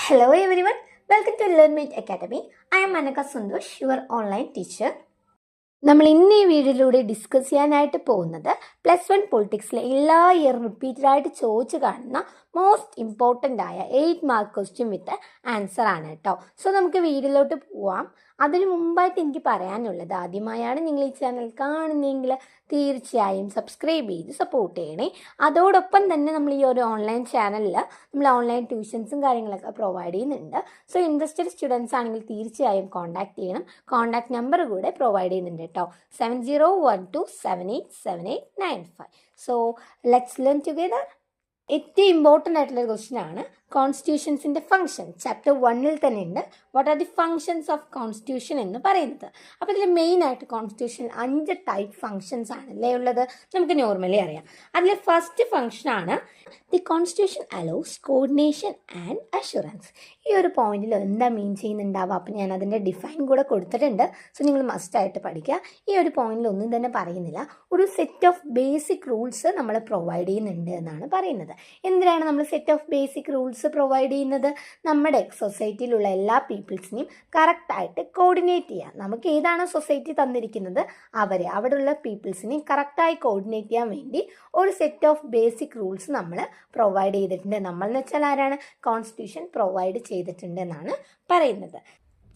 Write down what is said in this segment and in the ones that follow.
Hello everyone, welcome to LearnMate Academy. I am Manaka Sundosh, your online teacher. നമ്മൾ ഇന്ന് ഈ വീഡിയോയിലൂടെ discuss ചെയ്യാനായിട്ട് പോകുന്നത് +1 പൊളിറ്റിക്സിലെ എല്ലാ ഇയറും റിപ്പീറ്റഡ് ആയിട്ട് ചോദിച്ചു കാണുന്ന മോസ്റ്റ് ഇമ്പോർട്ടൻ്റ് ആയ 8 മാർക്ക് ക്വസ്റ്റ്യൻ വിത്ത് ആൻസർ ആണ് കേട്ടോ. സോ നമുക്ക് വീഡിയോയിലോട്ട് പോവാം. അതിനു മുമ്പായിട്ട് എനിക്ക് പറയാനുള്ളത്, ആദ്യമായാണ് നിങ്ങൾ ഈ ചാനൽ കാണുന്നതെങ്കിൽ തീർച്ചയായും സബ്സ്ക്രൈബ് ചെയ്ത് സപ്പോർട്ട് ചെയ്യണേ. അതോടൊപ്പം തന്നെ നമ്മൾ ഈ ഒരു ഓൺലൈൻ ചാനലിൽ നമ്മൾ ഓൺലൈൻ ട്യൂഷൻസും കാര്യങ്ങളൊക്കെ പ്രൊവൈഡ് ചെയ്യുന്നുണ്ട്. സോ ഇൻട്രസ്റ്റഡ് സ്റ്റുഡൻസ് ആണെങ്കിൽ തീർച്ചയായും കോൺടാക്ട് ചെയ്യണം. കോൺടാക്ട് നമ്പർ കൂടെ പ്രൊവൈഡ് ചെയ്യുന്നുണ്ട് കേട്ടോ, 7012787895. So let's learn together. ഏറ്റവും ഇമ്പോർട്ടൻ്റ് ആയിട്ടുള്ളൊരു ക്വസ്റ്റ്യൻ ആണ് കോൺസ്റ്റിറ്റ്യൂഷൻസിൻ്റെ ഫംഗ്ഷൻ. ചാപ്റ്റർ 1 തന്നെ ഉണ്ട് what are the functions of constitution എന്ന് പറയുന്നത്. അപ്പോൾ ഇതിൽ മെയിനായിട്ട് കോൺസ്റ്റിറ്റ്യൂഷൻ 5 ടൈപ്പ് ഫങ്ഷൻസ് ആണല്ലേ ഉള്ളത്, നമുക്ക് നോർമലി അറിയാം. അതിൽ ഫസ്റ്റ് ഫങ്ഷനാണ് the constitution allows coordination and assurance. ഈ ഒരു പോയിന്റിൽ എന്താ മീൻ ചെയ്യുന്നുണ്ടാവുക, അപ്പോൾ ഞാൻ അതിൻ്റെ ഡിഫൈൻ കൂടെ കൊടുത്തിട്ടുണ്ട്. സോ നിങ്ങൾ മസ്റ്റായിട്ട് പഠിക്കുക. ഈ ഒരു പോയിന്റിൽ ഒന്നും തന്നെ പറയുന്നില്ല, ഒരു സെറ്റ് ഓഫ് ബേസിക് റൂൾസ് നമ്മൾ പ്രൊവൈഡ് ചെയ്യുന്നുണ്ട് എന്നാണ് പറയുന്നത്. എന്തിനാണ് നമ്മൾ set of basic rules provide ചെയ്യുന്നത്? നമ്മുടെ സൊസൈറ്റിയിലുള്ള എല്ലാ പീപ്പിൾസിനെയും കറക്റ്റായിട്ട് കോർഡിനേറ്റ് ചെയ്യാം. നമുക്ക് ഏതാണോ സൊസൈറ്റി തന്നിരിക്കുന്നത് അവിടെയുള്ള പീപ്പിൾസിനെയും കറക്റ്റായി കോർഡിനേറ്റ് ചെയ്യാൻ വേണ്ടി ഒരു സെറ്റ് ഓഫ് ബേസിക് റൂൾസ് നമ്മൾ പ്രൊവൈഡ് ചെയ്തിട്ടുണ്ട്. നമ്മൾ എന്ന് വെച്ചാൽ ആരാണ്? കോൺസ്റ്റിറ്റ്യൂഷൻ പ്രൊവൈഡ് ചെയ്തിട്ടുണ്ട് എന്നാണ് പറയുന്നത്.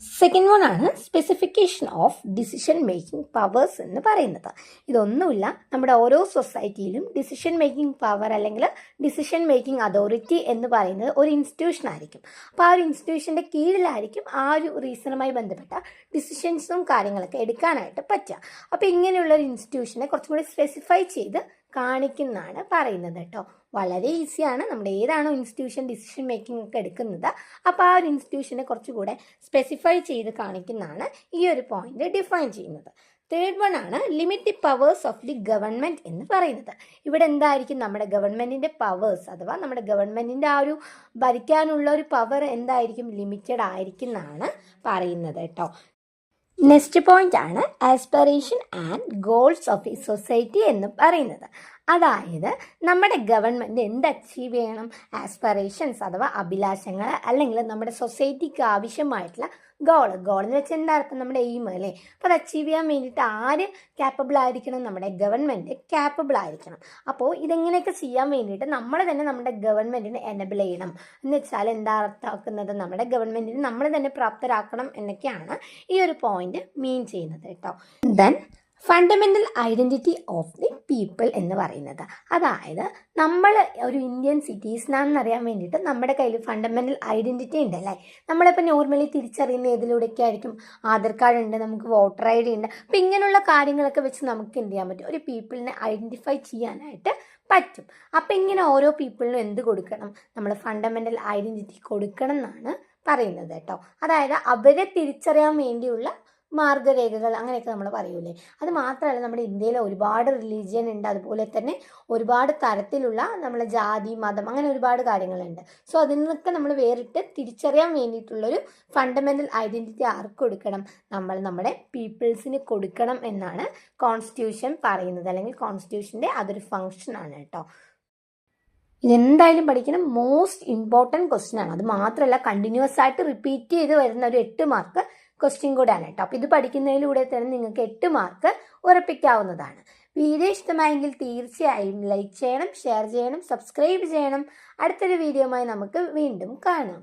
സെക്കൻഡ് വൺ ആണ് specification of decision making powers എന്ന് പറയുന്നത്. ഇതൊന്നുമില്ല, നമ്മുടെ ഓരോ സൊസൈറ്റിയിലും ഡിസിഷൻ മേക്കിംഗ് പവർ അല്ലെങ്കിൽ ഡിസിഷൻ മേക്കിംഗ് അതോറിറ്റി എന്ന് പറയുന്നത് ഒരു ഇൻസ്റ്റിറ്റ്യൂഷൻ ആയിരിക്കും. അപ്പോൾ ആ ഒരു ഇൻസ്റ്റിറ്റ്യൂഷൻ്റെ കീഴിലായിരിക്കും ആ ഒരു റീസണുമായി ബന്ധപ്പെട്ട ഡിസിഷൻസും കാര്യങ്ങളൊക്കെ എടുക്കാനായിട്ട് പറ്റുക. അപ്പോൾ ഇങ്ങനെയുള്ള ഒരു ഇൻസ്റ്റിറ്റ്യൂഷനെ കുറച്ചും കൂടി സ്പെസിഫൈ ചെയ്ത് കാണിക്കുന്നതാണ് പറയുന്നത് കേട്ടോ. വളരെ ഈസിയാണ്. നമ്മുടെ ഏതാണോ ഇൻസ്റ്റിറ്റ്യൂഷൻ ഡിസിഷൻ മേക്കിംഗ് ഒക്കെ എടുക്കുന്നത്, അപ്പോൾ ആ ഒരു ഇൻസ്റ്റിറ്റ്യൂഷനെ കുറച്ചുകൂടെ സ്പെസിഫൈ ചെയ്ത് കാണിക്കുന്നതാണ് ഈ ഒരു പോയിന്റ് ഡിഫൈൻ ചെയ്യുന്നത്. തേർഡ് വൺ ആണ് limit the powers of the government എന്ന് പറയുന്നത്. ഇവിടെ എന്തായിരിക്കും നമ്മുടെ ഗവൺമെൻറ്റിൻ്റെ പവേഴ്സ്, അഥവാ നമ്മുടെ ഗവൺമെൻറ്റിൻ്റെ ആ ഒരു ഭരിക്കാനുള്ള ഒരു പവർ എന്തായിരിക്കും? ലിമിറ്റഡ് ആയിരിക്കും എന്നാണ് പറയുന്നത് കേട്ടോ. നെക്സ്റ്റ് പോയിന്റ് ആണ് aspiration and goals of the society എന്ന് പറയുന്നത്. അതായത് നമ്മുടെ ഗവൺമെൻറ് എന്ത് അച്ചീവ് ചെയ്യണം? ആസ്പിറേഷൻസ് അഥവാ അഭിലാഷങ്ങൾ, അല്ലെങ്കിൽ നമ്മുടെ സൊസൈറ്റിക്ക് ആവശ്യമായിട്ടുള്ള ഗോൾ എന്ന് വെച്ചാൽ എന്താ അർത്ഥം? നമ്മുടെ എയിം അല്ലേ. അപ്പോൾ അത് അച്ചീവ് ചെയ്യാൻ വേണ്ടിയിട്ട് ആര് ക്യാപ്പബിൾ ആയിരിക്കണം? നമ്മുടെ ഗവൺമെൻറ് ക്യാപ്പബിൾ ആയിരിക്കണം. അപ്പോൾ ഇതെങ്ങനെയൊക്കെ ചെയ്യാൻ വേണ്ടിയിട്ട് നമ്മൾ തന്നെ നമ്മുടെ ഗവൺമെൻറ്റിനെ എനബിൾ ചെയ്യണം. എന്ന് വെച്ചാൽ എന്താ അർത്ഥമാക്കുന്നത്? നമ്മുടെ ഗവൺമെൻറ്റിനെ നമ്മൾ തന്നെ പ്രാപ്തരാക്കണം എന്നൊക്കെയാണ് ഈ ഒരു പോയിന്റ് മീൻ ചെയ്യുന്നത് കേട്ടോ. Then fundamental identity of the people എന്ന് പറയുന്നത്, അതായത് നമ്മൾ ഒരു ഇന്ത്യൻ സിറ്റീസിനാണെന്ന് അറിയാൻ വേണ്ടിയിട്ട് നമ്മുടെ കയ്യിൽ ഫണ്ടമെൻ്റൽ ഐഡൻറ്റിറ്റി ഉണ്ടല്ലേ. നമ്മളിപ്പോൾ നോർമലി തിരിച്ചറിയുന്ന ഏതിലൂടെയൊക്കെ ആയിരിക്കും? ആധാർ കാർഡ് ഉണ്ട്, നമുക്ക് വോട്ടർ ID ഉണ്ട്. അപ്പോൾ ഇങ്ങനെയുള്ള കാര്യങ്ങളൊക്കെ വെച്ച് നമുക്ക് എന്ത് ചെയ്യാൻ പറ്റും? ഒരു പീപ്പിളിനെ ഐഡൻറ്റിഫൈ ചെയ്യാനായിട്ട് പറ്റും. അപ്പോൾ ഇങ്ങനെ ഓരോ പീപ്പിളിനും എന്ത് കൊടുക്കണം? നമ്മൾ ഫണ്ടമെൻ്റൽ ഐഡൻറ്റിറ്റി കൊടുക്കണം എന്നാണ് പറയുന്നത് കേട്ടോ. അതായത് അവരെ തിരിച്ചറിയാൻ വേണ്ടിയുള്ള മാർഗരേഖകൾ അങ്ങനെയൊക്കെ നമ്മൾ പറയൂലേ. അത് മാത്രമല്ല, നമ്മുടെ ഇന്ത്യയിൽ ഒരുപാട് റിലീജിയൻ ഉണ്ട്, അതുപോലെ തന്നെ ഒരുപാട് തരത്തിലുള്ള നമ്മളെ ജാതി മതം അങ്ങനെ ഒരുപാട് കാര്യങ്ങളുണ്ട്. സോ അതിൽ നിന്നൊക്കെ നമ്മൾ വേറിട്ട് തിരിച്ചറിയാൻ വേണ്ടിയിട്ടുള്ളൊരു ഫണ്ടമെൻ്റൽ ഐഡൻറ്റിറ്റി ആർക്ക് കൊടുക്കണം? നമ്മൾ നമ്മുടെ പീപ്പിൾസിന് കൊടുക്കണം എന്നാണ് കോൺസ്റ്റിറ്റ്യൂഷൻ പറയുന്നത്, അല്ലെങ്കിൽ കോൺസ്റ്റിറ്റ്യൂഷൻ്റെ അതൊരു ഫങ്ഷനാണ് കേട്ടോ. ഇതെന്തായാലും പഠിക്കണം, മോസ്റ്റ് ഇമ്പോർട്ടൻറ്റ് ക്വസ്റ്റ്യൻ ആണ്. അത് മാത്രമല്ല, കണ്ടിന്യൂസ് ആയിട്ട് റിപ്പീറ്റ് ചെയ്ത് വരുന്ന ഒരു 8 മാർക്ക് ക്വസ്റ്റ്യൻ കൂടെയാണ് കേട്ടോ. അപ്പോൾ ഇത് പഠിക്കുന്നതിലൂടെ തന്നെ നിങ്ങൾക്ക് 8 മാർക്ക് ഉറപ്പിക്കാവുന്നതാണ്. വീഡിയോ ഇഷ്ടമായെങ്കിൽ തീർച്ചയായും ലൈക്ക് ചെയ്യണം, ഷെയർ ചെയ്യണം, സബ്സ്ക്രൈബ് ചെയ്യണം. അടുത്തൊരു വീഡിയോയുമായി നമുക്ക് വീണ്ടും കാണാം.